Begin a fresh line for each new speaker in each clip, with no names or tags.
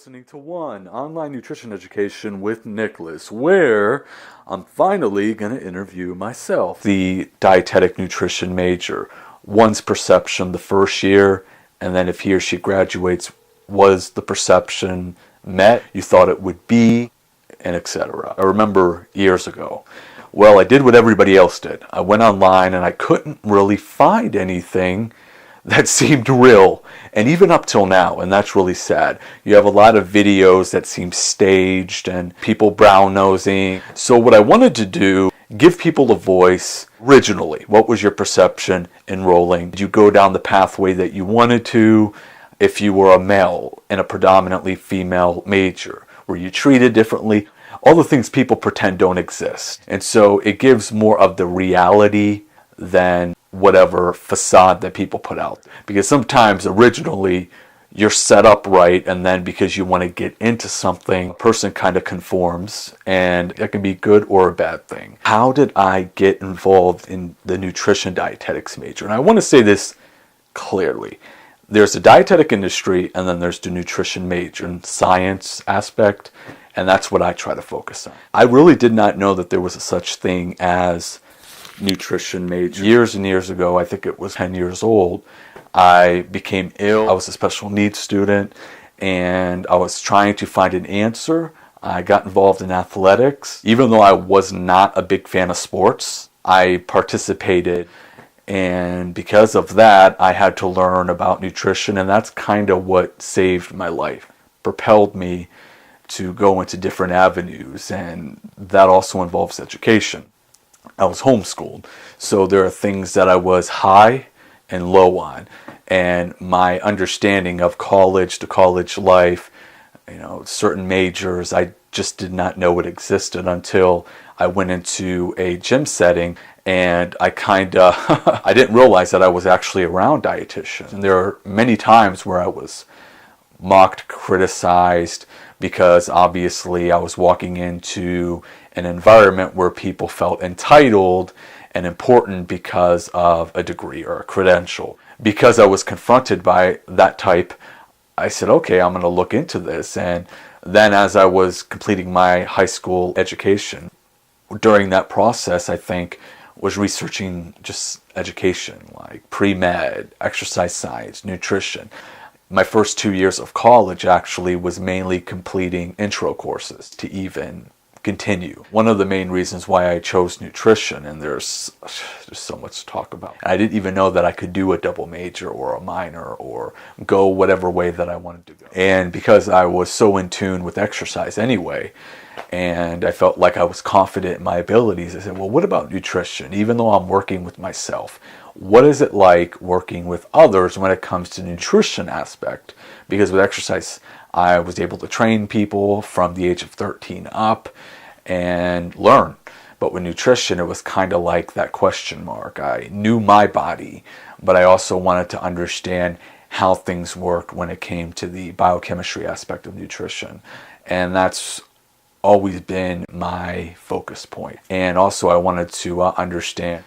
listening to One Online Nutrition Education with Nicholas, where I'm finally going to interview myself, the dietetic nutrition major. One's perception the first year, and then if he or she graduates, was the perception met you thought it would be, and etc. I remember years ago. Well, I did what everybody else did. I went online and I couldn't really find anything that seemed real, and even up till now, and that's really sad. You have a lot of videos that seem staged and people brown-nosing. So what I wanted to do, give people a voice originally. What was your perception enrolling? Did you go down the pathway that you wanted to? If you were a male in a predominantly female major, were you treated differently? All the things people pretend don't exist. And so it gives more of the reality than whatever facade that people put out. Because sometimes originally you're set up right, and then because you want to get into something, a person kind of conforms, and it can be good or a bad thing. How did I get involved in the nutrition dietetics major? And I want to say this clearly. There's the dietetic industry, and then there's the nutrition major and science aspect, and that's what I try to focus on. I really did not know that there was a such thing as nutrition major. Years and years ago, I think it was 10 years old, I became ill. I was a special needs student, and I was trying to find an answer. I got involved in athletics. Even though I was not a big fan of sports, I participated. And because of that, I had to learn about nutrition, and that's kind of what saved my life, propelled me to go into different avenues, and that also involves education. I was homeschooled, so there are things that I was high and low on, and my understanding of college to college life, certain majors, I just did not know it existed until I went into a gym setting, and I I didn't realize that I was actually around dietitians. And there are many times where I was mocked, criticized, because obviously I was walking into an environment where people felt entitled and important because of a degree or a credential. Because I was confronted by that type, I said, okay, I'm going to look into this. And then as I was completing my high school education, during that process, I think, was researching just education, like pre-med, exercise science, nutrition. My first 2 years of college actually was mainly completing intro courses to even continue. One of the main reasons why I chose nutrition, and there's so much to talk about. I didn't even know that I could do a double major or a minor or go whatever way that I wanted to go. And because I was so in tune with exercise anyway, and I felt like I was confident in my abilities, I said, well, what about nutrition? Even though I'm working with myself, what is it like working with others when it comes to the nutrition aspect? Because with exercise, I was able to train people from the age of 13 up and learn. But with nutrition, it was kind of like that question mark. I knew my body, but I also wanted to understand how things worked when it came to the biochemistry aspect of nutrition. And that's always been my focus point. And also I wanted to understand,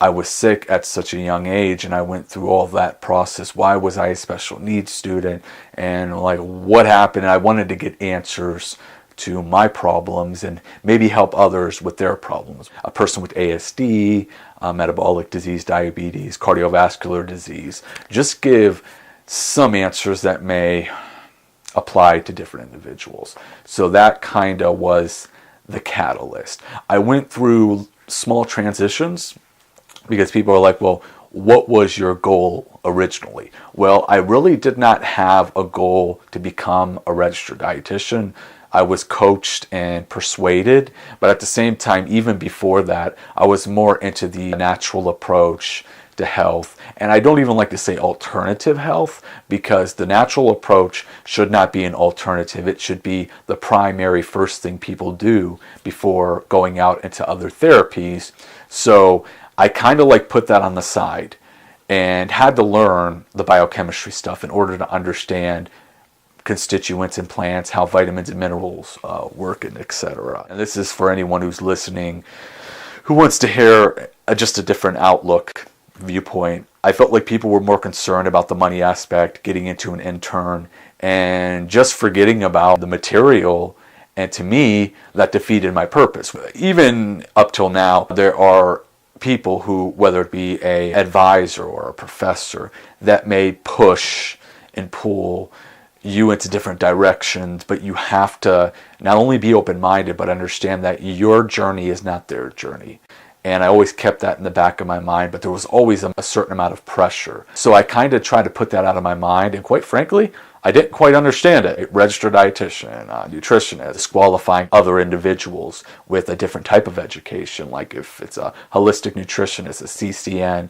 I was sick at such a young age, and I went through all that process. Why was I a special needs student? And what happened? I wanted to get answers to my problems and maybe help others with their problems. A person with ASD, metabolic disease, diabetes, cardiovascular disease. Just give some answers that may apply to different individuals. So that kind of was the catalyst. I went through small transitions because people are like, well, what was your goal originally? Well, I really did not have a goal to become a registered dietitian. I was coached and persuaded, but at the same time, even before that, I was more into the natural approach to health. And I don't even like to say alternative health, because the natural approach should not be an alternative. It should be the primary first thing people do before going out into other therapies. So I kind of put that on the side and had to learn the biochemistry stuff in order to understand constituents in plants, how vitamins and minerals work, and etc. And this is for anyone who's listening who wants to hear just a different outlook, viewpoint I felt like people were more concerned about the money aspect, getting into an intern, and just forgetting about the material. And to me, that defeated my purpose. Even up till now, there are people who, whether it be an advisor or a professor, that may push and pull you into different directions, but you have to not only be open-minded, but understand that your journey is not their journey. And I always kept that in the back of my mind, but there was always a certain amount of pressure. So I kind of tried to put that out of my mind, and quite frankly, I didn't quite understand it. A registered dietitian, nutritionist, disqualifying other individuals with a different type of education, like if it's a holistic nutritionist, a CCN,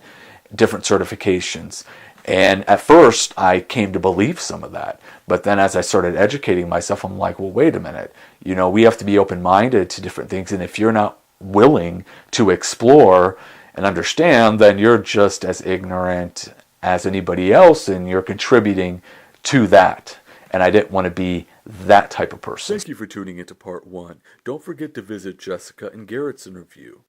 different certifications. And at first, I came to believe some of that. But then as I started educating myself, I'm like, well, wait a minute. We have to be open-minded to different things. And if you're not willing to explore and understand, then you're just as ignorant as anybody else, and you're contributing to that. And I didn't want to be that type of person.
Thank you for tuning into part 1. Don't forget to visit Jessica and Garrett's interview.